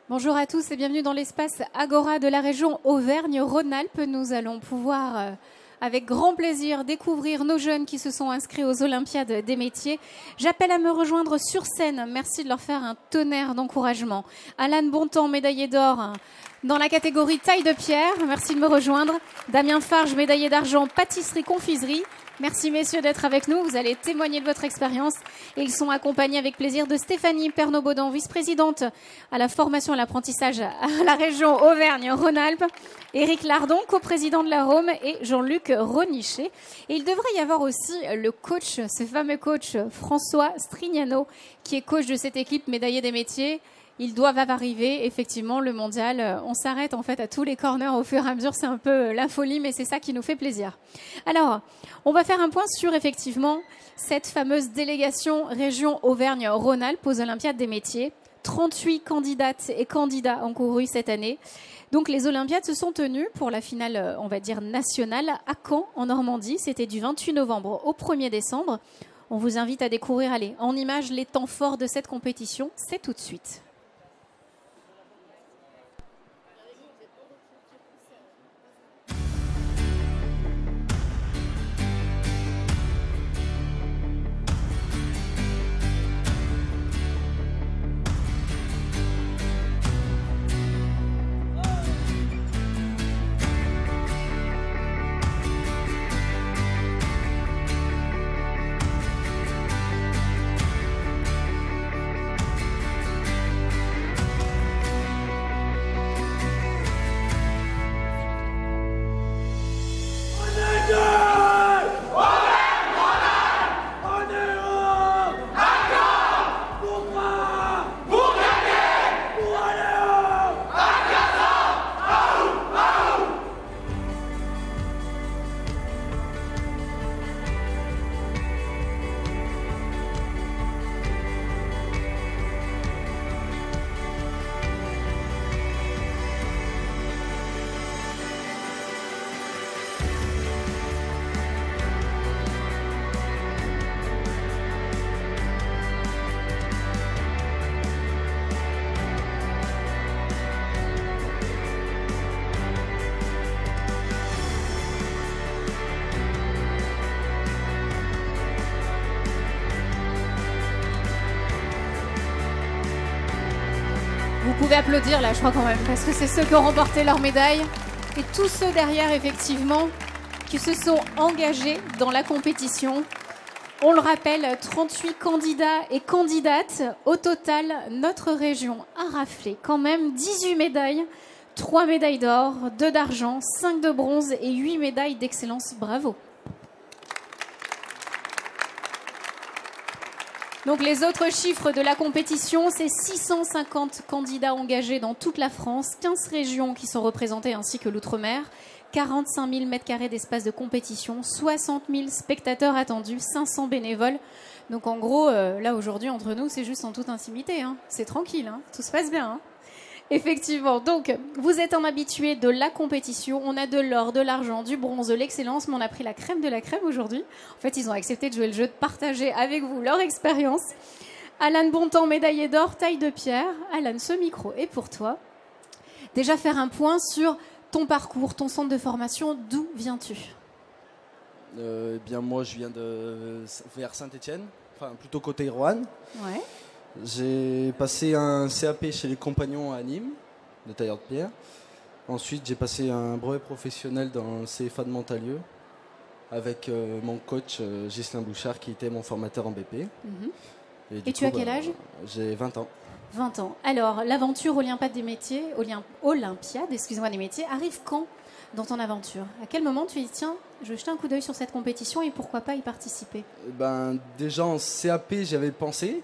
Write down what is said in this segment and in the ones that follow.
Bonjour à tous et bienvenue dans l'espace Agora de la région Auvergne-Rhône-Alpes. Nous allons pouvoir, avec grand plaisir, découvrir nos jeunes qui se sont inscrits aux Olympiades des métiers. J'appelle à me rejoindre sur scène. Merci de leur faire un tonnerre d'encouragement. Alan Bontemps, médaillé d'or dans la catégorie taille de pierre. Merci de me rejoindre. Damien Farge, médaillé d'argent pâtisserie-confiserie. Merci messieurs d'être avec nous, vous allez témoigner de votre expérience. Et ils sont accompagnés avec plaisir de Stéphanie Pernod-Baudin, vice-présidente à la formation et l'apprentissage à la région Auvergne-Rhône-Alpes, Éric Lardon, coprésident de la Rome, et Jean-Luc Ronichet. Et il devrait y avoir aussi le coach, ce fameux coach François Strignano, qui est coach de cette équipe médaillée des métiers. Ils doivent arriver, effectivement, le mondial. On s'arrête en fait à tous les corners au fur et à mesure. C'est un peu la folie, mais c'est ça qui nous fait plaisir. Alors, on va faire un point sur, effectivement, cette fameuse délégation région Auvergne-Rhône-Alpes aux Olympiades des métiers. 38 candidates et candidats encourus cette année. Donc, les Olympiades se sont tenues pour la finale, on va dire, nationale à Caen, en Normandie. C'était du 28 novembre au 1er décembre. On vous invite à découvrir, allez, en images, les temps forts de cette compétition. C'est tout de suite. Vous pouvez applaudir là, je crois quand même, parce que c'est ceux qui ont remporté leur médaille. Et tous ceux derrière, effectivement, qui se sont engagés dans la compétition. On le rappelle, 38 candidats et candidates. Au total, notre région a raflé quand même 18 médailles, 3 médailles d'or, 2 d'argent, 5 de bronze et 8 médailles d'excellence. Bravo. Donc les autres chiffres de la compétition, c'est 650 candidats engagés dans toute la France, 15 régions qui sont représentées ainsi que l'outre-mer, 45 000 m² d'espace de compétition, 60 000 spectateurs attendus, 500 bénévoles. Donc en gros, là aujourd'hui entre nous, c'est juste en toute intimité, hein. C'est tranquille, hein. Tout se passe bien. Hein. Effectivement, donc vous êtes un habitué de la compétition, on a de l'or, de l'argent, du bronze, de l'excellence, mais on a pris la crème de la crème aujourd'hui. En fait, ils ont accepté de jouer le jeu, de partager avec vous leur expérience. Alan Bontemps, médaillé d'or, taille de pierre. Alan, ce micro est pour toi. Déjà faire un point sur ton parcours, ton centre de formation, d'où viens-tu ? Bien moi, je viens vers Saint-Étienne, enfin plutôt côté Roanne. Ouais. J'ai passé un CAP chez les Compagnons à Nîmes, de tailleur de pierre. Ensuite, j'ai passé un brevet professionnel dans le CFA de Montalieu avec mon coach Ghislain Bouchard qui était mon formateur en BP. Et tu as quel âge ? J'ai 20 ans. 20 ans. Alors, l'aventure Olympiade des métiers, Olympiade, excusez-moi, des métiers, arrive quand dans ton aventure ? À quel moment tu dis, tiens, je vais jeter un coup d'œil sur cette compétition et pourquoi pas y participer ? Déjà en CAP, j'avais pensé.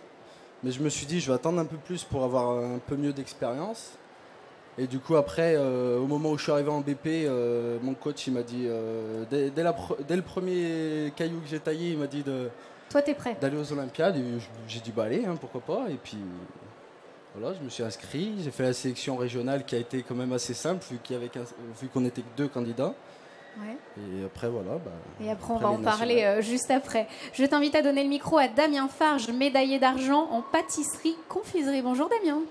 Mais je me suis dit, je vais attendre un peu plus pour avoir un peu mieux d'expérience. Et du coup, après, au moment où je suis arrivé en BP, mon coach, il m'a dit, dès le premier caillou que j'ai taillé, il m'a dit toi, t'es prêt d'aller aux Olympiades. Et j'ai dit, bah allez, hein, pourquoi pas. Et puis, voilà, je me suis inscrit. J'ai fait la sélection régionale qui a été quand même assez simple, vu qu'on était que 2 candidats. Ouais. Et après, voilà. Et après, on va en parler juste après. Je t'invite à donner le micro à Damien Farge, médaillé d'argent en pâtisserie-confiserie. Bonjour Damien.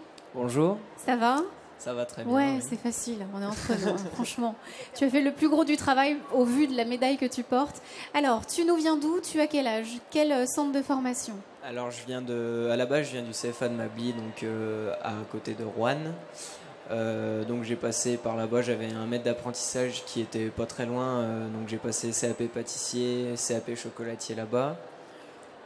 Bonjour. Ça va? Ça va très bien. Ouais, oui. c'est facile, on est entre nous, franchement. Tu as fait le plus gros du travail au vu de la médaille que tu portes. Alors, tu nous viens d'où? Tu as quel âge? Quel centre de formation? Alors, à la base, je viens du CFA de Mably, donc à côté de Roanne. Donc j'ai passé par là-bas, j'avais un maître d'apprentissage qui était pas très loin, donc j'ai passé CAP pâtissier, CAP chocolatier là-bas.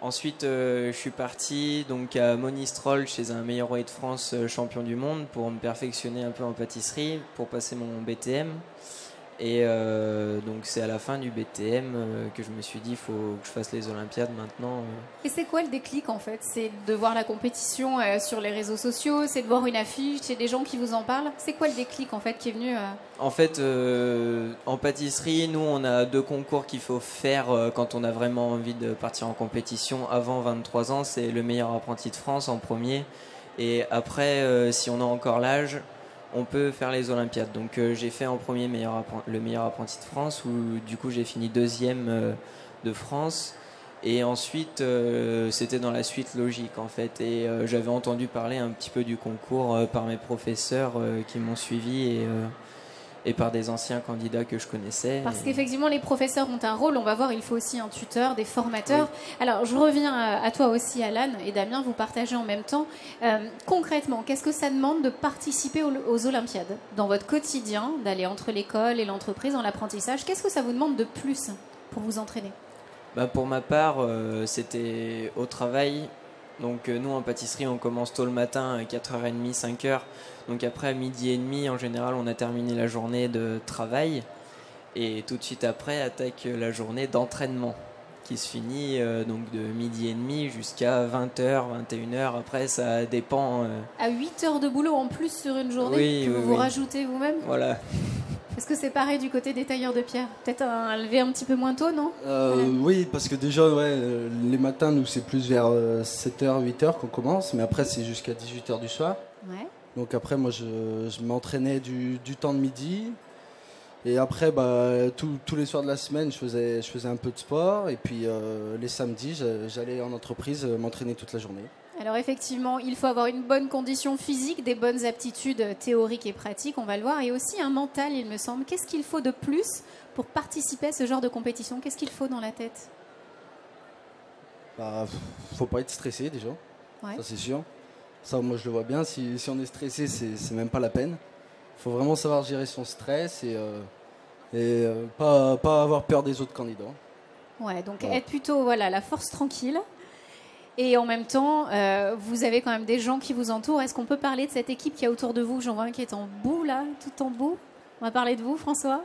Ensuite, je suis parti donc à Monistrol chez un meilleur de France champion du monde pour me perfectionner un peu en pâtisserie, pour passer mon BTM. Et donc c'est à la fin du BTM que je me suis dit il faut que je fasse les Olympiades maintenant. Et c'est quoi le déclic en fait? C'est de voir la compétition sur les réseaux sociaux, c'est de voir une affiche, c'est des gens qui vous en parlent. C'est quoi le déclic en fait qui est venu En fait, en pâtisserie, nous on a 2 concours qu'il faut faire quand on a vraiment envie de partir en compétition avant 23 ans. C'est le meilleur apprenti de France en premier. Et après, si on a encore l'âge, on peut faire les Olympiades. Donc j'ai fait en premier le meilleur apprenti de France, où du coup j'ai fini 2e de France. Et ensuite, c'était dans la suite logique en fait. Et j'avais entendu parler un petit peu du concours par mes professeurs qui m'ont suivi et par des anciens candidats que je connaissais. Parce qu'effectivement, les professeurs ont un rôle. On va voir, il faut aussi un tuteur, des formateurs. Oui. Alors, je reviens à toi aussi, Alan et Damien, vous partagez en même temps. Concrètement, qu'est-ce que ça demande de participer aux Olympiades? Dans votre quotidien, d'aller entre l'école et l'entreprise, dans l'apprentissage, qu'est-ce que ça vous demande de plus pour vous entraîner? Pour ma part, c'était au travail. Donc nous en pâtisserie on commence tôt le matin à 4h30, 5h. Donc après à midi et demi en général on a terminé la journée de travail. Et tout de suite après attaque la journée d'entraînement qui se finit donc de midi et demi jusqu'à 20h, 21h. Après ça dépend. À 8 heures de boulot en plus sur une journée que vous rajoutez vous-même? Voilà. Est-ce que c'est pareil du côté des tailleurs de pierre? Peut-être un lever un petit peu moins tôt, non? Oui, parce que déjà, les matins, nous, c'est plus vers 7h, 8h qu'on commence, mais après, c'est jusqu'à 18h du soir. Ouais. Donc après, moi, je m'entraînais du temps de midi. Et après, tous les soirs de la semaine, je faisais un peu de sport. Et puis, les samedis, j'allais en entreprise m'entraîner toute la journée. Alors effectivement, il faut avoir une bonne condition physique, des bonnes aptitudes théoriques et pratiques, on va le voir, et aussi un mental, il me semble. Qu'est-ce qu'il faut de plus pour participer à ce genre de compétition? Qu'est-ce qu'il faut dans la tête? Faut pas être stressé déjà, ouais. Ça c'est sûr. Ça, moi je le vois bien, si on est stressé, c'est même pas la peine. Il faut vraiment savoir gérer son stress et pas avoir peur des autres candidats. Ouais, donc être plutôt la force tranquille. Et en même temps, vous avez quand même des gens qui vous entourent. Est-ce qu'on peut parler de cette équipe qui est autour de vous? J'en vois un qui est en bout, là, tout en bout. On va parler de vous, François.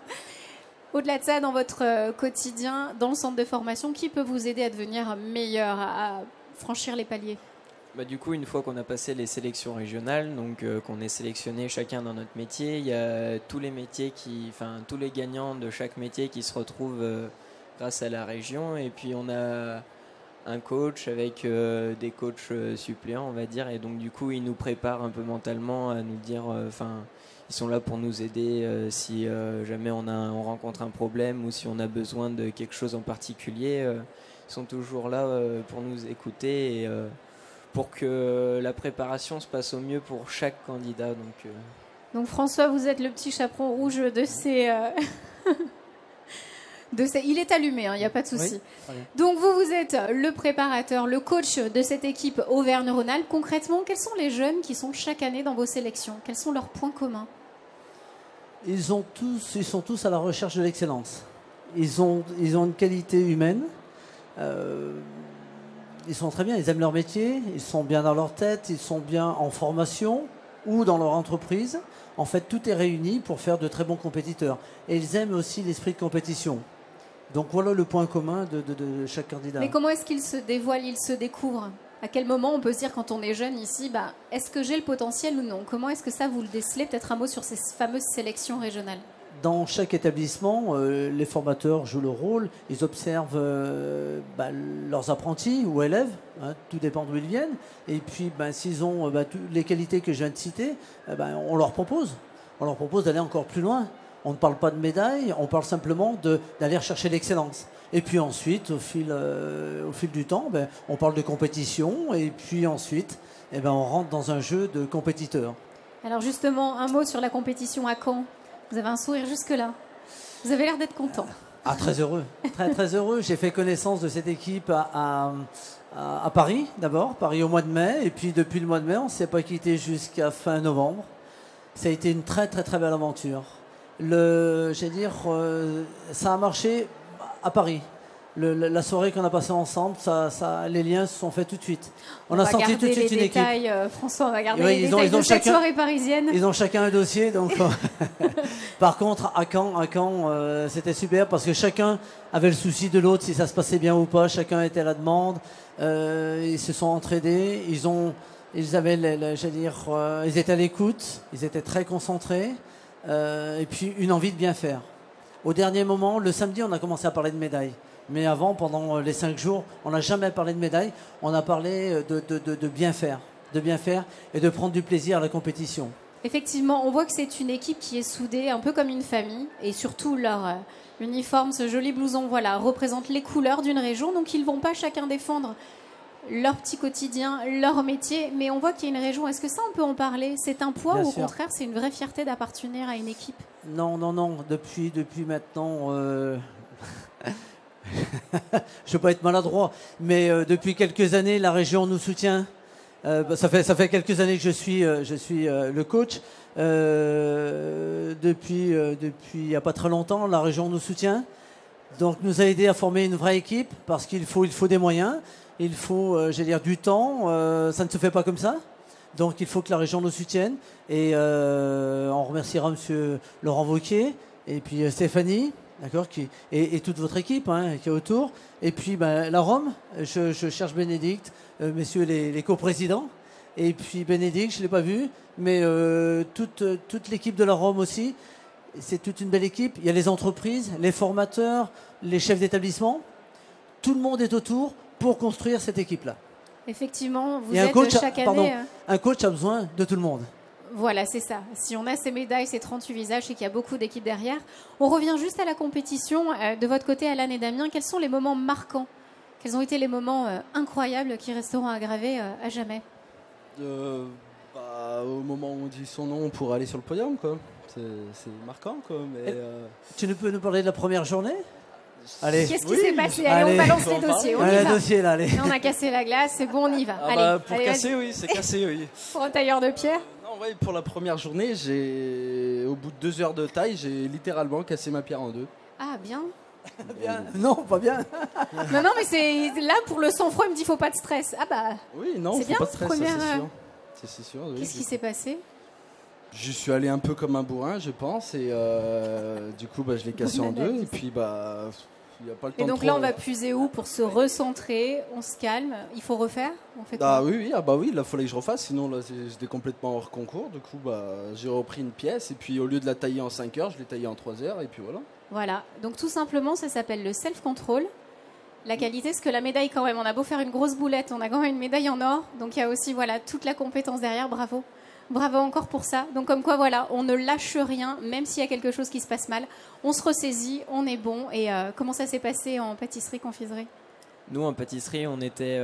Au-delà de ça, dans votre quotidien, dans le centre de formation, qui peut vous aider à devenir meilleur, à franchir les paliers? Du coup, une fois qu'on a passé les sélections régionales, donc qu'on est sélectionné chacun dans notre métier, il y a tous les métiers tous les gagnants de chaque métier qui se retrouvent grâce à la région. Et puis on a un coach avec des coachs suppléants, on va dire, et donc du coup ils nous préparent un peu mentalement à nous dire, ils sont là pour nous aider si jamais on rencontre un problème ou si on a besoin de quelque chose en particulier, ils sont toujours là pour nous écouter et pour que la préparation se passe au mieux pour chaque candidat. Donc François, vous êtes le petit chaperon rouge de ces... Il est allumé, il n'y a pas de souci. Oui, donc vous êtes le préparateur, le coach de cette équipe Auvergne-Rhône-Alpes. Concrètement, quels sont les jeunes qui sont chaque année dans vos sélections? Quels sont leurs points communs? Ils sont tous à la recherche de l'excellence. Ils ont une qualité humaine. Ils sont très bien, ils aiment leur métier, ils sont bien dans leur tête, ils sont bien en formation ou dans leur entreprise. En fait, tout est réuni pour faire de très bons compétiteurs. Et ils aiment aussi l'esprit de compétition. Donc voilà le point commun de chaque candidat. Mais comment est-ce qu'il se dévoile, il se découvre? À quel moment on peut se dire quand on est jeune ici, est-ce que j'ai le potentiel ou non? Comment est-ce que ça vous le décelez? Peut-être un mot sur ces fameuses sélections régionales. Dans chaque établissement, les formateurs jouent le rôle. Ils observent leurs apprentis ou élèves, tout dépend d'où ils viennent. Et puis, s'ils ont toutes les qualités que je viens de citer, on leur propose. On leur propose d'aller encore plus loin. on ne parle pas de médaille, on parle simplement d'aller chercher l'excellence. Et puis ensuite, au fil du temps, on parle de compétition, et puis ensuite, on rentre dans un jeu de compétiteurs. Alors justement, un mot sur la compétition à Caen. Vous avez un sourire jusque-là. Vous avez l'air d'être content. Ah, très heureux, très très heureux. J'ai fait connaissance de cette équipe à Paris d'abord, Paris au mois de mai, et puis depuis le mois de mai, on ne s'est pas quitté jusqu'à fin novembre. Ça a été une très très très belle aventure. Ça a marché à Paris. La soirée qu'on a passée ensemble, les liens se sont faits tout de suite. On a senti tout de suite une équipe. François, on va garder les détails de cette soirée parisienne. Ils ont chacun un dossier. Donc par contre, à Caen, c'était super parce que chacun avait le souci de l'autre, si ça se passait bien ou pas. Chacun était à la demande. Ils se sont entraidés. Ils étaient à l'écoute. Ils étaient très concentrés. Et puis une envie de bien faire. Au dernier moment, le samedi, on a commencé à parler de médailles. Mais avant, pendant les 5 jours, on n'a jamais parlé de médailles. On a parlé de bien faire. De bien faire et de prendre du plaisir à la compétition. Effectivement, on voit que c'est une équipe qui est soudée, un peu comme une famille. Et surtout, leur uniforme, ce joli blouson, représente les couleurs d'une région. Donc, ils ne vont pas chacun défendre leur petit quotidien, leur métier. Mais on voit qu'il y a une région. Est-ce que ça, on peut en parler? C'est un poids ou au contraire, c'est une vraie fierté d'appartenir à une équipe? Non. Depuis maintenant... je ne veux pas être maladroit, mais depuis quelques années, la région nous soutient. Ça fait quelques années que je suis le coach. Depuis il n'y a pas très longtemps, la région nous soutient. Donc, nous a aidé à former une vraie équipe parce qu'il faut des moyens, il faut, du temps. Ça ne se fait pas comme ça. Donc, il faut que la région nous soutienne. Et on remerciera M. Laurent Wauquiez et puis Stéphanie. D'accord, et toute votre équipe qui est autour. Et puis la Rome, je cherche Bénédicte, messieurs les coprésidents. Et puis Bénédicte, je ne l'ai pas vu, mais toute l'équipe de la Rome aussi. C'est toute une belle équipe. Il y a les entreprises, les formateurs, les chefs d'établissement. Tout le monde est autour pour construire cette équipe-là. Effectivement, vous êtes chaque année... Un coach a besoin de tout le monde. Voilà, c'est ça. Si on a ces médailles, ces 38 visages, c'est qu'il y a beaucoup d'équipes derrière. On revient juste à la compétition. De votre côté, Alan et Damien, quels sont les moments marquants? Quels ont été les moments incroyables qui resteront gravés à jamais? Au moment où on dit son nom pour aller sur le podium, quoi. C'est marquant, quoi. Mais, Tu peux nous parler de la première journée? Allez. Qu'est-ce qui s'est passé? Allez, on balance les dossiers. On y va. Dossier, là, allez. On a cassé la glace, c'est bon, on y va. Allez, pour casser, oui, c'est cassé, oui. Pour un tailleur de pierre? Ouais, pour la première journée, au bout de 2 heures de taille, j'ai littéralement cassé ma pierre en 2. Ah, bien. Bien. Non, pas bien. non, mais c'est là pour le sang-froid, il me dit faut pas de stress. Ah bah. Oui, non, c'est bien, pas de stress, première... c'est sûr. Oui, qu'est-ce qui s'est passé? Je suis allé un peu comme un bourrin, je pense, et du coup, je l'ai cassé en 2, et puis il y a pas le temps. Et donc là, on va puiser où pour se recentrer? On se calme. Il faut refaire? Oui, là, il fallait que je refasse, sinon là, j'étais complètement hors concours. Du coup, j'ai repris une pièce, et puis au lieu de la tailler en 5 heures, je l'ai taillée en 3 heures, et puis voilà. Voilà, donc tout simplement, ça s'appelle le self-control. La qualité, c'est que la médaille, quand même, on a beau faire une grosse boulette, on a quand même une médaille en or. Donc il y a aussi toute la compétence derrière. Bravo. Bravo encore pour ça. Donc comme quoi, on ne lâche rien, même s'il y a quelque chose qui se passe mal. On se ressaisit, on est bon. Et comment ça s'est passé en pâtisserie-confiserie? Nous, en pâtisserie, on était...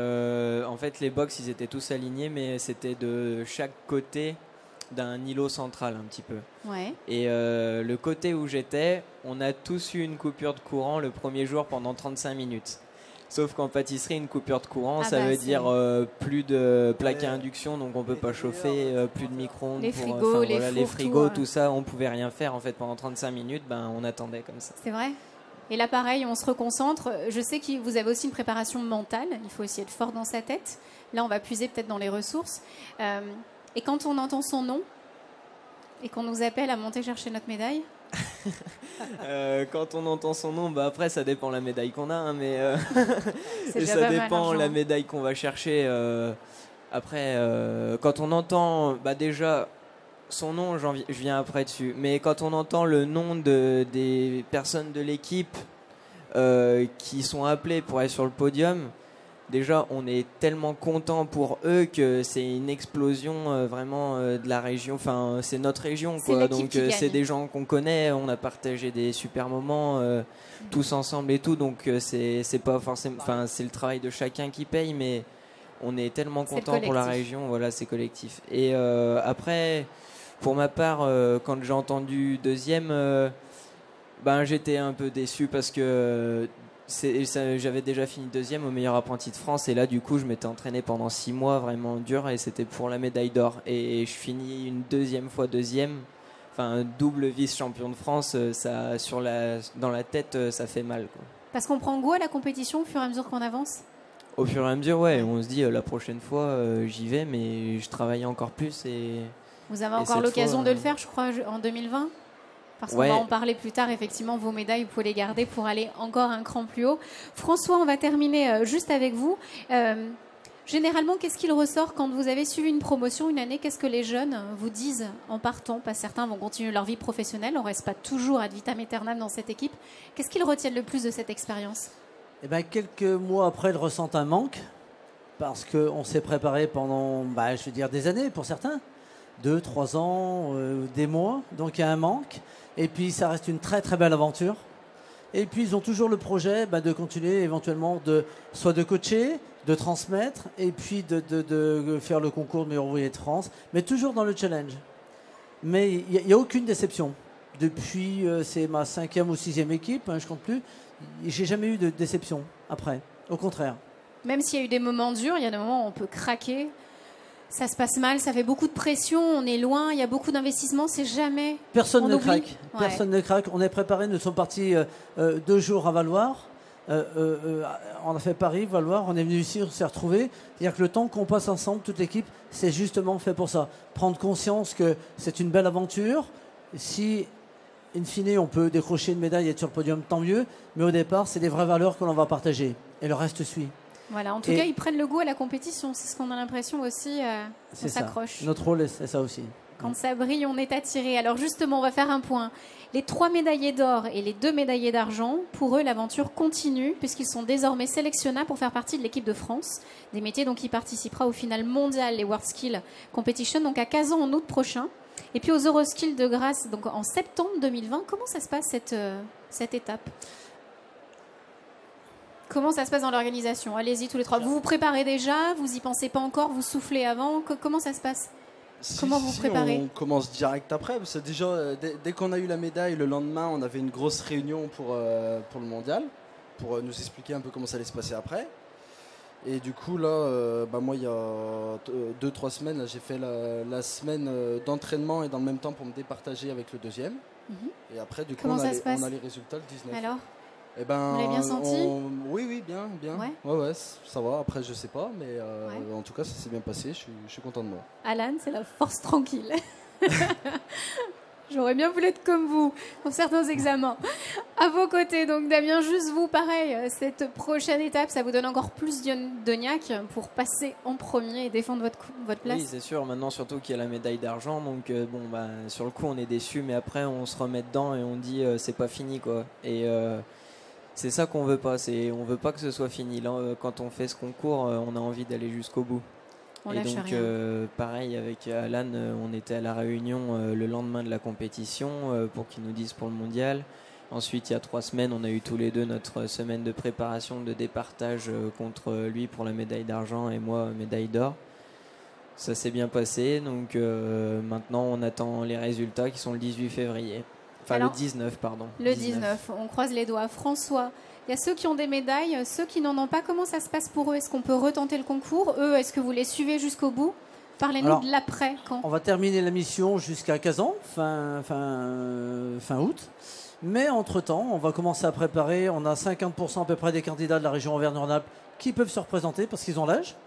en fait, les box, ils étaient tous alignés, mais c'était de chaque côté d'un îlot central, un petit peu. Ouais. Et le côté où j'étais, on a tous eu une coupure de courant le premier jour pendant 35 minutes. Sauf qu'en pâtisserie, une coupure de courant, ça veut dire plus de plaques à induction, donc on peut pas chauffer, plus de micro-ondes. Les frigos, les frigos, tout ça, on pouvait rien faire en fait pendant 35 minutes. On attendait comme ça. C'est vrai. Et là, pareil, on se reconcentre. Je sais que vous avez aussi une préparation mentale. Il faut aussi être fort dans sa tête. Là, on va puiser peut-être dans les ressources. Et quand on entend son nom et qu'on nous appelle à monter chercher notre médaille. Quand on entend son nom, après ça dépend la médaille qu'on a, mais et ça dépend la médaille qu'on va chercher. Après, quand on entend déjà son nom, je viens après dessus, mais quand on entend le nom des personnes de l'équipe qui sont appelées pour être sur le podium, déjà, on est tellement content pour eux que c'est une explosion vraiment de la région. Enfin, c'est notre région, C'est quoi. l'équipe Donc, qui gagne. c'est des gens qu'on connaît. On a partagé des super moments tous ensemble et tout. Donc, c'est pas forcément. Enfin, c'est le travail de chacun qui paye, mais on est tellement C'est le content pour la collectif. région. Voilà, c'est collectif. Et après, pour ma part, quand j'ai entendu deuxième, ben j'étais un peu déçu parce que j'avais déjà fini deuxième au meilleur apprenti de France et là du coup je m'étais entraîné pendant 6 mois vraiment dur et c'était pour la médaille d'or et je finis une deuxième fois deuxième, enfin double vice-champion de France, ça dans la tête ça fait mal, quoi. Parce qu'on prend goût à la compétition au fur et à mesure qu'on avance. Au fur et à mesure, ouais, on se dit la prochaine fois j'y vais mais je travaille encore plus et Vous avez Et encore cette l'occasion fois, de le faire, je crois, en 2020. Parce qu'on Ouais. va en parler plus tard. Effectivement, vos médailles, vous pouvez les garder pour aller encore un cran plus haut. François, on va terminer juste avec vous. Généralement, qu'est-ce qu'il ressort quand vous avez suivi une promotion une année? Qu'est-ce que les jeunes vous disent en partant? Pas certains vont continuer leur vie professionnelle. On ne reste pas toujours ad vitam aeternam dans cette équipe. Qu'est-ce qu'ils retiennent le plus de cette expérience? Eh ben, quelques mois après, ils ressentent un manque parce qu'on s'est préparé pendant, je veux dire, des années pour certains. 2, 3 ans, des mois. Donc il y a un manque. Et puis ça reste une très très belle aventure. Et puis ils ont toujours le projet de continuer éventuellement soit de coacher, de transmettre et puis de faire le concours de meilleur ouvrier de France. Mais toujours dans le challenge. Mais il n'y a aucune déception. Depuis, c'est ma 5e ou 6e équipe, je ne compte plus. J'ai jamais eu de déception après. Au contraire. Même s'il y a eu des moments durs, il y a des moments où on peut craquer. Ça se passe mal, ça fait beaucoup de pression, on est loin, il y a beaucoup d'investissements, c'est jamais... Personne on ne oublie. craque. Ouais. Personne ne craque. On est préparé. Nous sommes partis 2 jours à Valoir. On a fait Paris, Valoir. On est venu ici, on s'est retrouvés. C'est-à-dire que le temps qu'on passe ensemble, toute l'équipe, c'est justement fait pour ça. Prendre conscience que c'est une belle aventure. Si, in fine, on peut décrocher une médaille et être sur le podium, tant mieux. Mais au départ, c'est des vraies valeurs que l'on va partager. Et le reste suit. Voilà, en tout cas, ils prennent le goût à la compétition. C'est ce qu'on a l'impression aussi. On C'est ça. s'accroche. Notre rôle, c'est ça aussi. Quand ça brille, on est attiré. Alors justement, on va faire un point. Les 3 médaillés d'or et les 2 médaillés d'argent, pour eux, l'aventure continue puisqu'ils sont désormais sélectionnables pour faire partie de l'équipe de France. Des métiers donc qui participera au final mondial, les World Skills Competition, donc à Kazan en août prochain. Et puis aux Euroskills de Grasse, donc en septembre 2020. Comment ça se passe cette étape? Comment ça se passe dans l'organisation? Allez-y tous les 3. Vous vous préparez déjà? Vous y pensez pas encore? Vous soufflez avant? Comment ça se passe? Comment vous préparez? On commence direct après. Parce que déjà, dès qu'on a eu la médaille, le lendemain, on avait une grosse réunion pour le mondial, pour nous expliquer un peu comment ça allait se passer après. Et du coup, là, moi, il y a 2-3 semaines, là, j'ai fait la semaine d'entraînement et dans le même temps pour me départager avec le deuxième. Et après, du coup, Comment on ça a se passe? les résultats le 19. Alors? Eh ben, Vous l'avez bien senti? Oui, bien. Ouais. Ça va. Après, je sais pas, mais en tout cas, ça s'est bien passé. Je suis content de moi. Alan, c'est la force tranquille. J'aurais bien voulu être comme vous dans certains examens. À vos côtés, donc Damien, juste vous, pareil, cette prochaine étape, ça vous donne encore plus de niaque pour passer en premier et défendre votre place? Oui, c'est sûr. Maintenant, surtout qu'il y a la médaille d'argent. Donc, sur le coup, on est déçu. Mais après, on se remet dedans et on dit c'est pas fini, quoi. Et c'est ça qu'on veut pas. On veut pas que ce soit fini. Là, quand on fait ce concours, on a envie d'aller jusqu'au bout. On Et lâche donc, rien. pareil, avec Alan, on était à la réunion le lendemain de la compétition pour qu'ils nous disent pour le mondial. Ensuite, il y a 3 semaines, on a eu tous les deux notre semaine de préparation, de départage contre lui pour la médaille d'argent et moi, médaille d'or. Ça s'est bien passé. Donc, maintenant, on attend les résultats qui sont le 18 février. Enfin, Alors, le 19, pardon. Le 19, on croise les doigts. François, il y a ceux qui ont des médailles, ceux qui n'en ont pas. Comment ça se passe pour eux? Est-ce qu'on peut retenter le concours? Eux, est-ce que vous les suivez jusqu'au bout? Parlez-nous Alors, de l'après. Quand? On va terminer la mission jusqu'à Kazan, fin août. Mais entre-temps, on va commencer à préparer. On a 50% à peu près des candidats de la région Auvergne-Rhône-Alpes qui peuvent se représenter parce qu'ils ont l'âge.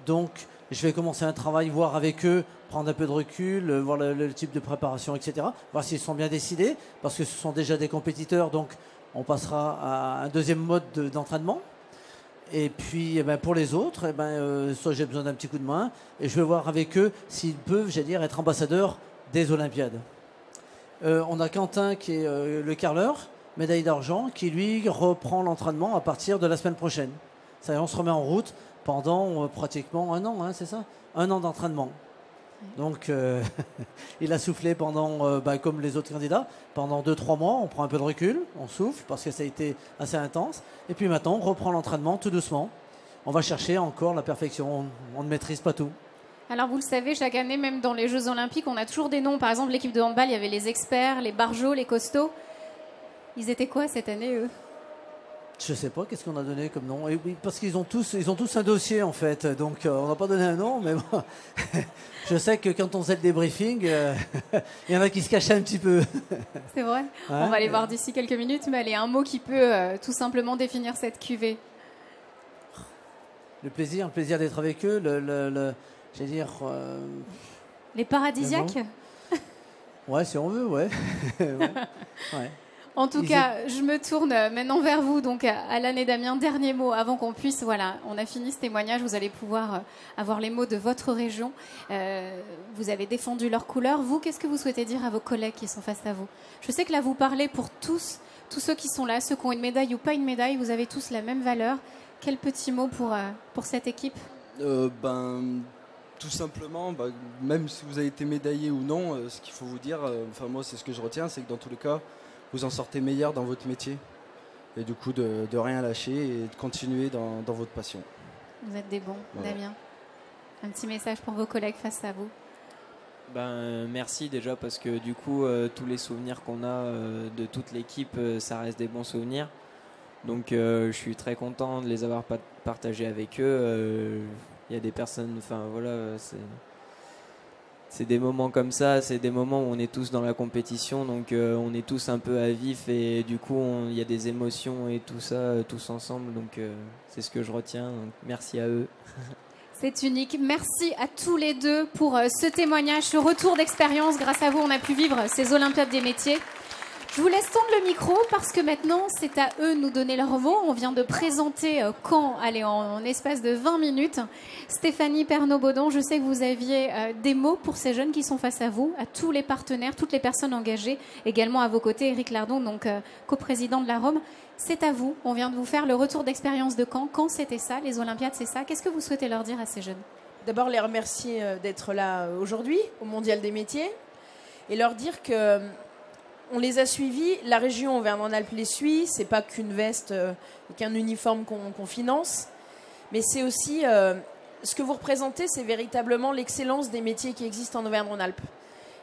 Donc, je vais commencer un travail, voir avec eux, prendre un peu de recul, voir le type de préparation, etc. Voir s'ils sont bien décidés, parce que ce sont déjà des compétiteurs. Donc, on passera à un deuxième mode d'entraînement. Et puis, pour les autres, soit j'ai besoin d'un petit coup de main, et je vais voir avec eux s'ils peuvent, j'allais dire, être ambassadeurs des Olympiades. On a Quentin qui est le carleur, médaille d'argent, qui lui reprend l'entraînement à partir de la semaine prochaine. Ça y est, on se remet en route pendant pratiquement 1 an, hein, c'est ça? 1 an d'entraînement. Donc, il a soufflé pendant, comme les autres candidats, pendant 2-3 mois. On prend un peu de recul, on souffle parce que ça a été assez intense. Et puis maintenant, on reprend l'entraînement tout doucement. On va chercher encore la perfection. On ne maîtrise pas tout. Alors vous le savez, chaque année, même dans les Jeux Olympiques, on a toujours des noms. Par exemple, l'équipe de handball, il y avait les experts, les barjots, les costauds. Ils étaient quoi cette année, eux? Je sais pas, qu'est-ce qu'on a donné comme nom? Et oui, parce qu'ils ont tous un dossier en fait, donc on n'a pas donné un nom, mais bon, je sais que quand on faisait le débriefing, il y en a qui se cachaient un petit peu. C'est vrai. Ouais. On va les voir d'ici quelques minutes, mais allez, un mot qui peut tout simplement définir cette cuvée. Le plaisir d'être avec eux, j'allais dire... Les paradisiaques. Ouais, si on veut, ouais. Ouais. En tout cas, je me tourne maintenant vers vous, donc Alan et Damien, dernier mot avant qu'on puisse, voilà, on a fini ce témoignage, vous allez pouvoir avoir les mots de votre région. Vous avez défendu leurs couleurs. Vous, qu'est-ce que vous souhaitez dire à vos collègues qui sont face à vous? Je sais que là, vous parlez pour tous ceux qui sont là, ceux qui ont une médaille ou pas une médaille, vous avez tous la même valeur. Quel petit mot pour cette équipe? Tout simplement, même si vous avez été médaillé ou non, ce qu'il faut vous dire, moi c'est ce que je retiens, c'est que dans tous les cas, vous en sortez meilleur dans votre métier. Et du coup, de rien lâcher et de continuer dans votre passion. Vous êtes des bons, voilà. Damien. Un petit message pour vos collègues face à vous. Merci déjà parce que du coup, tous les souvenirs qu'on a de toute l'équipe, ça reste des bons souvenirs. Donc je suis très content de les avoir partagés avec eux. Il y a des personnes, c'est des moments comme ça, c'est des moments où on est tous dans la compétition, donc on est tous un peu à vif et du coup il y a des émotions et tout ça, tous ensemble, donc c'est ce que je retiens, donc merci à eux. C'est unique. Merci à tous les deux pour ce témoignage, ce retour d'expérience. Grâce à vous, on a pu vivre ces Olympiades des métiers. Je vous laisse tendre le micro parce que maintenant, c'est à eux de nous donner leur mot. On vient de présenter Caen, en espace de 20 minutes. Stéphanie Pernaut-Baudon, je sais que vous aviez des mots pour ces jeunes qui sont face à vous, à tous les partenaires, toutes les personnes engagées, également à vos côtés, Éric Lardon, donc coprésident de la Rome. C'est à vous. On vient de vous faire le retour d'expérience de Caen. Caen, c'était ça. Les Olympiades, c'est ça. Qu'est-ce que vous souhaitez leur dire à ces jeunes? D'abord, les remercier d'être là aujourd'hui, au Mondial des métiers, et leur dire que on les a suivis. La région Auvergne-Rhône-Alpes les suit. C'est pas qu'une veste et qu'un uniforme qu'on finance, mais c'est aussi ce que vous représentez, c'est véritablement l'excellence des métiers qui existent en Auvergne-Rhône-Alpes.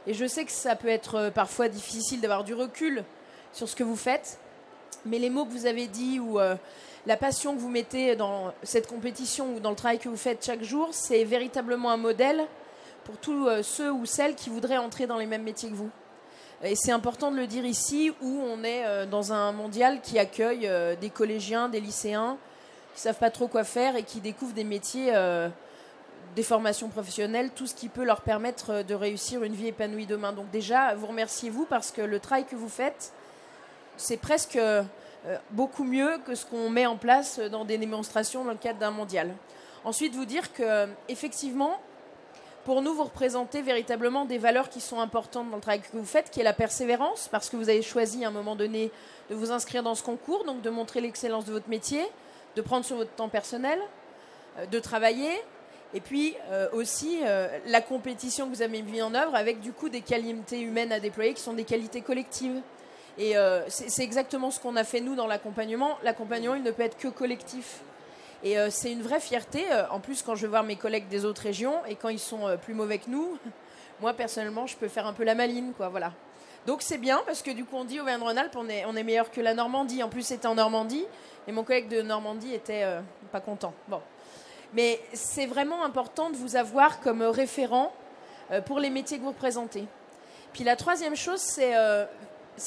Et je sais que ça peut être parfois difficile d'avoir du recul sur ce que vous faites, mais les mots que vous avez dit ou la passion que vous mettez dans cette compétition ou dans le travail que vous faites chaque jour, c'est véritablement un modèle pour tous ceux ou celles qui voudraient entrer dans les mêmes métiers que vous. Et c'est important de le dire ici où on est dans un mondial qui accueille des collégiens, des lycéens qui ne savent pas trop quoi faire et qui découvrent des métiers, des formations professionnelles, tout ce qui peut leur permettre de réussir une vie épanouie demain. Donc déjà, vous remerciez-vous parce que le travail que vous faites, c'est presque beaucoup mieux que ce qu'on met en place dans des démonstrations dans le cadre d'un mondial. Ensuite, vous dire que effectivement, pour nous, vous représentez véritablement des valeurs qui sont importantes dans le travail que vous faites, qui est la persévérance, parce que vous avez choisi à un moment donné de vous inscrire dans ce concours, donc de montrer l'excellence de votre métier, de prendre sur votre temps personnel, de travailler, et puis aussi la compétition que vous avez mis en œuvre avec du coup des qualités humaines à déployer qui sont des qualités collectives. Et c'est exactement ce qu'on a fait nous dans l'accompagnement. L'accompagnement, il ne peut être que collectif. Et c'est une vraie fierté. En plus, quand je vais voir mes collègues des autres régions et quand ils sont plus mauvais que nous, moi, personnellement, je peux faire un peu la maline, quoi. Voilà. Donc, c'est bien parce que du coup, on dit Auvergne-Rhône-Alpes, on est meilleur que la Normandie. En plus, c'était en Normandie et mon collègue de Normandie était pas content. Bon. Mais c'est vraiment important de vous avoir comme référent pour les métiers que vous représentez. Puis la troisième chose, c'est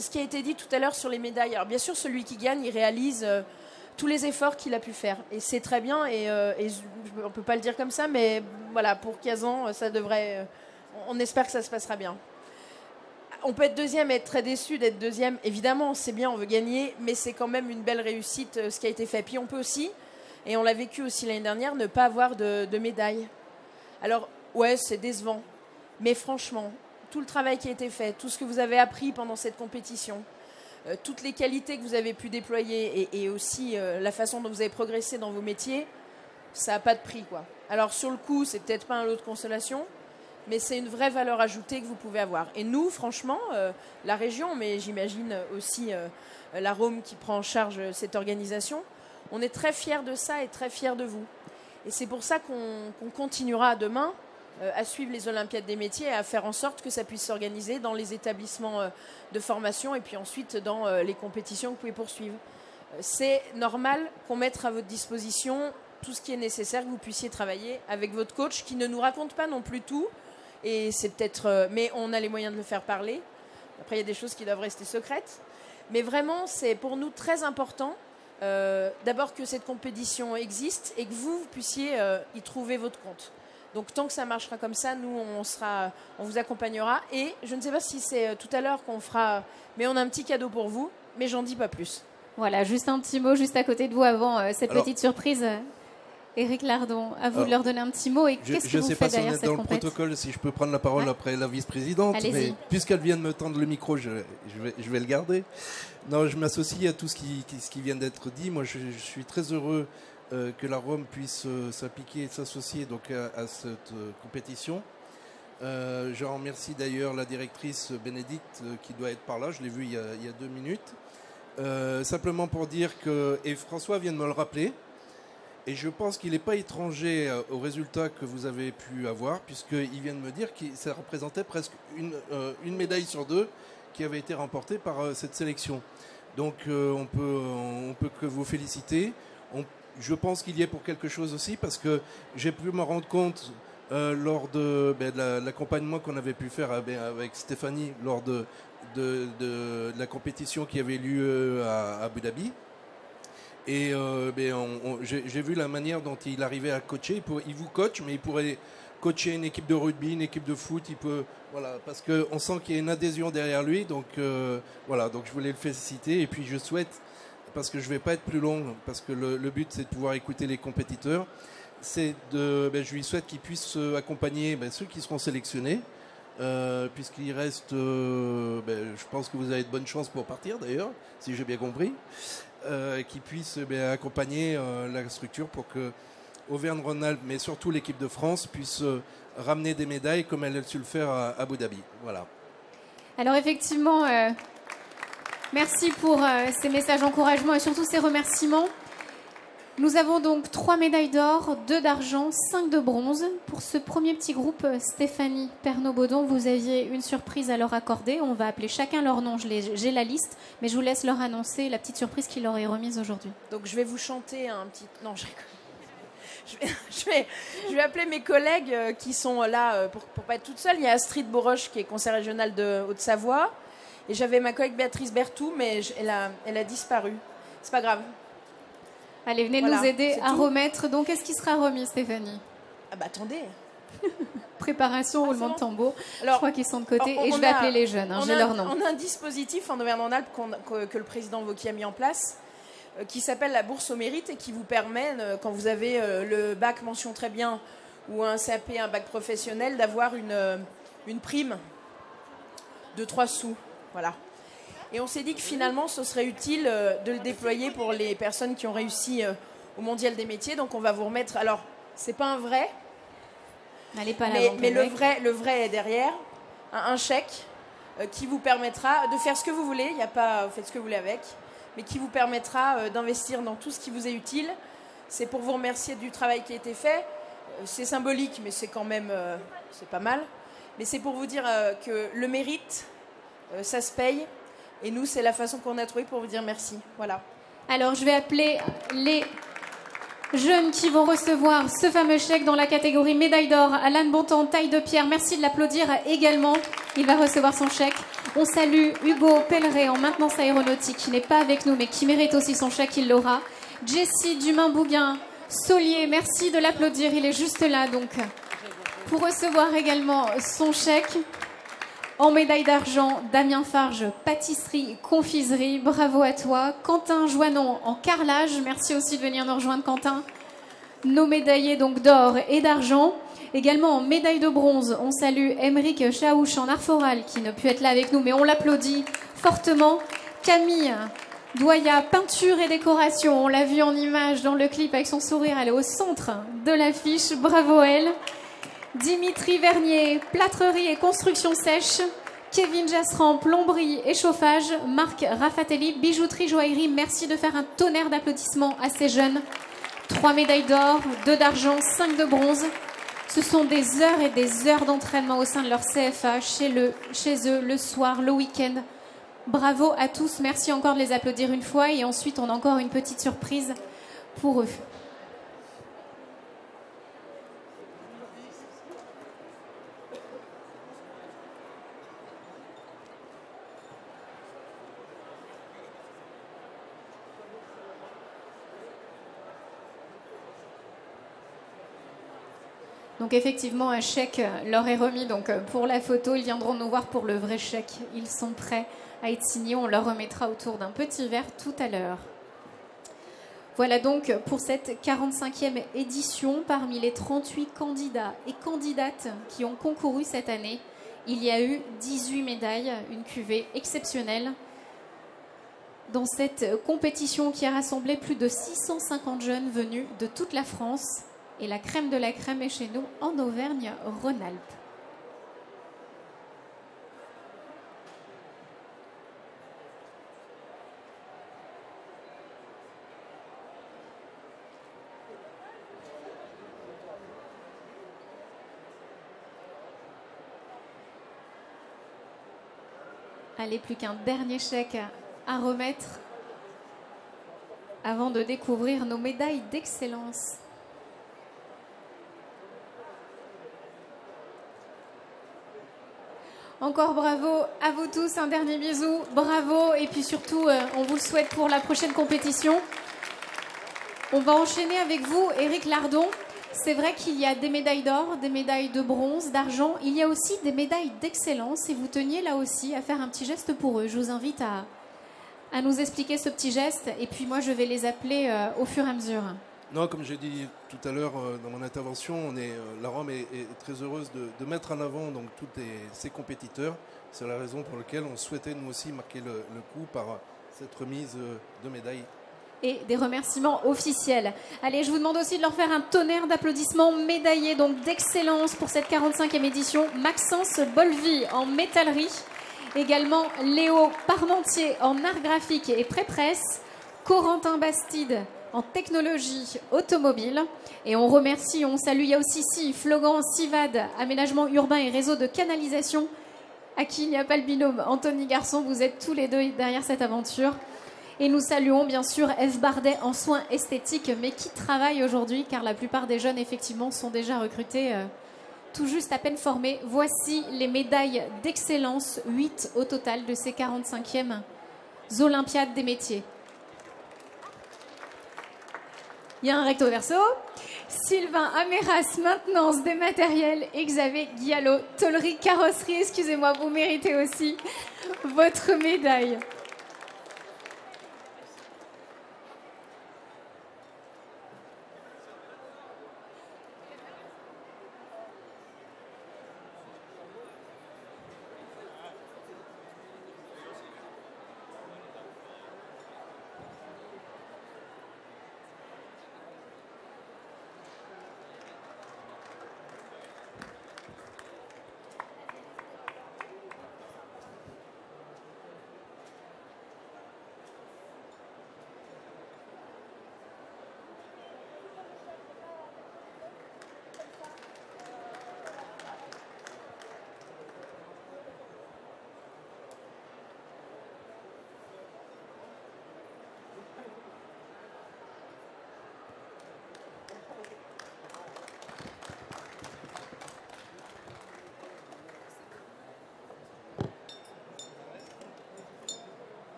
ce qui a été dit tout à l'heure sur les médailles. Alors, bien sûr, celui qui gagne, il réalise tous les efforts qu'il a pu faire. Et c'est très bien, et on ne peut pas le dire comme ça, mais voilà, pour Kazan, ça devrait... on espère que ça se passera bien. On peut être deuxième et être très déçu d'être deuxième. Évidemment, c'est bien, on veut gagner, mais c'est quand même une belle réussite, ce qui a été fait. Puis on peut aussi, et on l'a vécu aussi l'année dernière, ne pas avoir de médaille. Alors, ouais, c'est décevant. Mais franchement, tout le travail qui a été fait, tout ce que vous avez appris pendant cette compétition, toutes les qualités que vous avez pu déployer et aussi la façon dont vous avez progressé dans vos métiers, ça n'a pas de prix, quoi. Alors sur le coup, c'est peut-être pas un lot de consolation, mais c'est une vraie valeur ajoutée que vous pouvez avoir. Et nous, franchement, la région, mais j'imagine aussi la Rome qui prend en charge cette organisation, on est très fiers de ça et très fiers de vous. Et c'est pour ça qu'on continuera demain à suivre les Olympiades des métiers et à faire en sorte que ça puisse s'organiser dans les établissements de formation et puis ensuite dans les compétitions que vous pouvez poursuivre. C'est normal qu'on mette à votre disposition tout ce qui est nécessaire, que vous puissiez travailler avec votre coach qui ne nous raconte pas non plus tout. Et c'est peut-être, mais on a les moyens de le faire parler. Après, il y a des choses qui doivent rester secrètes. Mais vraiment, c'est pour nous très important, d'abord que cette compétition existe et que vous puissiez y trouver votre compte. Donc tant que ça marchera comme ça, nous, on vous accompagnera. Et je ne sais pas si c'est tout à l'heure qu'on fera, mais on a un petit cadeau pour vous, mais j'en dis pas plus. Voilà, juste un petit mot juste à côté de vous avant cette petite surprise. Éric Lardon, à vous de leur donner un petit mot. Et qu'est-ce que vous faites derrière cette compétition ? Je ne sais pas si on est dans le protocole, si je peux prendre la parole après la vice-présidente, mais puisqu'elle vient de me tendre le micro, je vais le garder. Non, je m'associe à tout ce qui vient d'être dit. Moi, je suis très heureux que la Rome puisse s'appliquer et s'associer donc à cette compétition. Je remercie d'ailleurs la directrice Bénédicte qui doit être par là. Je l'ai vue il y a 2 minutes. Simplement pour dire que, et François vient de me le rappeler, et je pense qu'il n'est pas étranger aux résultats que vous avez pu avoir, puisqu'il vient de me dire que ça représentait presque une médaille sur 2 qui avait été remportée par cette sélection. Donc on peut que vous féliciter. Je pense qu'il y est pour quelque chose aussi, parce que j'ai pu me rendre compte lors de l'accompagnement qu'on avait pu faire avec Stéphanie lors de la compétition qui avait lieu à Abu Dhabi. Et j'ai vu la manière dont il arrivait à coacher. Il vous coach, mais il pourrait coacher une équipe de rugby, une équipe de foot. Voilà, parce qu'on sent qu'il y a une adhésion derrière lui. Donc voilà, donc je voulais le féliciter. Et puis je souhaite, parce que je ne vais pas être plus long, parce que le but c'est de pouvoir écouter les compétiteurs, je lui souhaite qu'ils puissent accompagner ceux qui seront sélectionnés. Puisqu'il reste, je pense que vous avez de bonnes chances pour partir d'ailleurs, si j'ai bien compris. Qui puisse accompagner la structure pour que Auvergne-Rhône-Alpes, mais surtout l'équipe de France, puisse ramener des médailles comme elle a su le faire à Abu Dhabi. Voilà. Alors effectivement, merci pour ces messages d'encouragement et surtout ces remerciements. Nous avons donc 3 médailles d'or, 2 d'argent, 5 de bronze. Pour ce premier petit groupe, Stéphanie Pernot-Baudon, vous aviez une surprise à leur accorder. On va appeler chacun leur nom, j'ai la liste, mais je vous laisse leur annoncer la petite surprise qui leur est remise aujourd'hui. Donc je vais vous chanter un petit... Non, je vais appeler mes collègues qui sont là pour pas être toute seule. Il y a Astrid Boroche qui est conseillère régionale de Haute-Savoie. Et j'avais ma collègue Béatrice Berthou, mais elle a disparu. C'est pas grave. Allez, venez nous aider à remettre. Donc, qu'est-ce qui sera remis, Stéphanie ? Ah bah attendez. Préparation, roulement de tambour. Alors, je crois qu'ils sont de côté. Et je vais appeler les jeunes. J'ai leur nom. On a un dispositif en Auvergne-Rhône-Alpes que le président Wauquiez a mis en place, qui s'appelle la bourse au mérite et qui vous permet, quand vous avez le bac mention très bien ou un CAP, un bac professionnel, d'avoir une prime de 3 sous. Voilà. Et on s'est dit que finalement, ce serait utile de le déployer pour les personnes qui ont réussi au Mondial des métiers. Donc, on va vous remettre... Alors, c'est pas un vrai, allez pas là, mais le vrai est derrière. Un chèque qui vous permettra de faire ce que vous voulez. Il n'y a pas... Vous faites ce que vous voulez avec. Mais qui vous permettra d'investir dans tout ce qui vous est utile. C'est pour vous remercier du travail qui a été fait. C'est symbolique, mais c'est quand même... c'est pas mal. Mais c'est pour vous dire que le mérite, ça se paye. Et nous, c'est la façon qu'on a trouvé pour vous dire merci. Voilà. Alors, je vais appeler les jeunes qui vont recevoir ce fameux chèque dans la catégorie médaille d'or. Alan Bontemps, taille de pierre. Merci de l'applaudir également. Il va recevoir son chèque. On salue Hugo Pelleret en maintenance aéronautique, qui n'est pas avec nous, mais qui mérite aussi son chèque. Il l'aura. Jessie Dumain-Bouguin, Saulier. Merci de l'applaudir. Il est juste là, donc, pour recevoir également son chèque. En médaille d'argent, Damien Farge, pâtisserie, confiserie, bravo à toi. Quentin Joannon en carrelage, merci aussi de venir nous rejoindre Quentin. Nos médaillés donc d'or et d'argent. Également en médaille de bronze, on salue Émeric Chaouch en art floral qui ne peut être là avec nous, mais on l'applaudit fortement. Camille Doya, peinture et décoration. On l'a vu en image dans le clip avec son sourire. Elle est au centre de l'affiche. Bravo elle. Dimitri Vernier, plâtrerie et construction sèche. Kevin Jasseran, plomberie et chauffage. Marc Rafatelli, bijouterie, joaillerie. Merci de faire un tonnerre d'applaudissements à ces jeunes. 3 médailles d'or, 2 d'argent, 5 de bronze. Ce sont des heures et des heures d'entraînement au sein de leur CFA, chez eux, le soir, le week-end. Bravo à tous. Merci encore de les applaudir une fois. Et ensuite, on a encore une petite surprise pour eux. Donc effectivement, un chèque leur est remis donc pour la photo. Ils viendront nous voir pour le vrai chèque. Ils sont prêts à être signés. On leur remettra autour d'un petit verre tout à l'heure. Voilà donc pour cette 45e édition. Parmi les 38 candidats et candidates qui ont concouru cette année, il y a eu 18 médailles, une cuvée exceptionnelle. Dans cette compétition qui a rassemblé plus de 650 jeunes venus de toute la France. Et la crème de la crème est chez nous en Auvergne-Rhône-Alpes. Allez, plus qu'un dernier chèque à remettre avant de découvrir nos médailles d'excellence. Encore bravo à vous tous, un dernier bisou, bravo, et puis surtout on vous le souhaite pour la prochaine compétition. On va enchaîner avec vous, Éric Lardon. C'est vrai qu'il y a des médailles d'or, des médailles de bronze, d'argent, il y a aussi des médailles d'excellence et vous teniez là aussi à faire un petit geste pour eux. Je vous invite à nous expliquer ce petit geste et puis moi je vais les appeler au fur et à mesure. Non, comme j'ai dit tout à l'heure dans mon intervention, la ROM est très heureuse de mettre en avant donc, tous ses compétiteurs. C'est la raison pour laquelle on souhaitait nous aussi marquer le coup par cette remise de médailles. Et des remerciements officiels. Allez, je vous demande aussi de leur faire un tonnerre d'applaudissements médaillés donc d'excellence pour cette 45e édition. Maxence Bolvy en métallerie. Également Léo Parmentier en art graphique et pré-presse. Corentin Bastide en technologie automobile. Et on remercie, on salue, il y a aussi Flogan Sivad, aménagement urbain et réseau de canalisation, à qui il n'y a pas le binôme. Anthony Garçon, vous êtes tous les deux derrière cette aventure. Et nous saluons bien sûr F. Bardet en soins esthétiques, mais qui travaille aujourd'hui, car la plupart des jeunes, effectivement, sont déjà recrutés, tout juste à peine formés. Voici les médailles d'excellence, 8 au total de ces 45e Olympiades des métiers. Il y a un recto verso. Sylvain Améras, maintenance des matériels. Et Xavier Guiallot, tôlerie, carrosserie. Excusez-moi, vous méritez aussi votre médaille.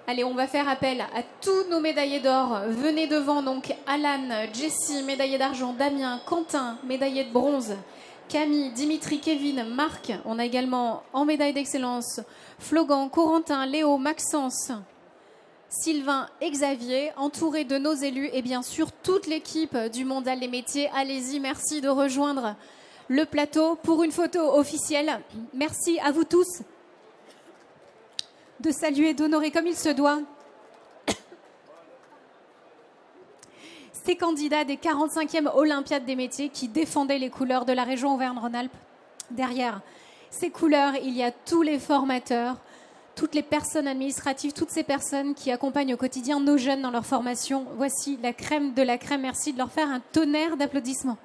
Allez, on va faire appel à tous nos médaillés d'or. Venez devant, donc Alan, Jessie, médaillé d'argent, Damien, Quentin, médaillé de bronze, Camille, Dimitri, Kevin, Marc. On a également en médaille d'excellence Flogan, Corentin, Léo, Maxence, Sylvain et Xavier, entourés de nos élus et bien sûr toute l'équipe du Mondial des métiers. Allez-y, merci de rejoindre le plateau pour une photo officielle. Merci à vous tous de saluer, d'honorer comme il se doit ces candidats des 45e Olympiades des métiers qui défendaient les couleurs de la région Auvergne-Rhône-Alpes. Derrière ces couleurs, il y a tous les formateurs, toutes les personnes administratives, toutes ces personnes qui accompagnent au quotidien nos jeunes dans leur formation. Voici la crème de la crème. Merci de leur faire un tonnerre d'applaudissements.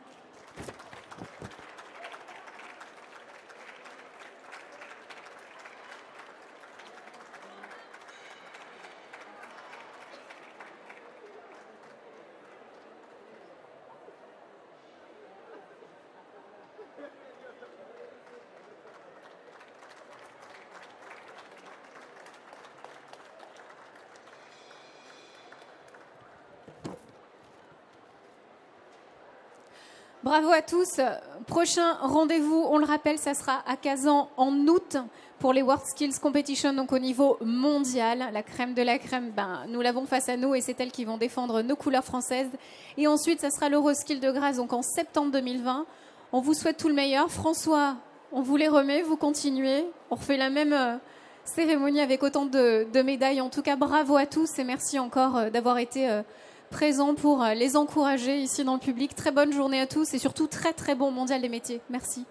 Bravo à tous. Prochain rendez-vous, on le rappelle, ça sera à Kazan en août pour les World Skills Competition, donc au niveau mondial. La crème de la crème, nous l'avons face à nous et c'est elles qui vont défendre nos couleurs françaises. Et ensuite, ça sera l'Euroskill de Grasse, donc en septembre 2020. On vous souhaite tout le meilleur. François, on vous les remet, vous continuez. On refait la même cérémonie avec autant de médailles. En tout cas, bravo à tous et merci encore d'avoir été présents pour les encourager ici dans le public. Très bonne journée à tous et surtout très très bon mondial des métiers. Merci.